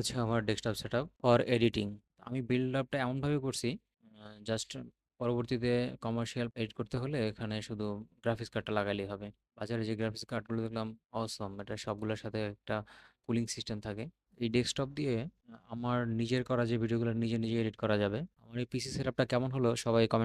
হচ্ছে আমার desktop setup for editing. আমি বিল্ড আপটা এমনভাবে করছি, জাস্ট পরবর্তীতে কমার্শিয়াল এডিট করতে হলে এখানে শুধু গ্রাফিক্স কার্ডটা লাগালেই হবে। বাজারে যে গ্রাফিক্স কার্ডগুলো দেখলাম অসম, এটা সবগুলোর সাথে একটা কুলিং সিস্টেম থাকে। এই ডেস্কটপ দিয়ে আমার নিজের করা যে ভিডিওগুলো নিজে নিজে এডিট করা যাবে। আমার এই পিসি সেটআপটা কেমন হলো সবাই কমেন্টস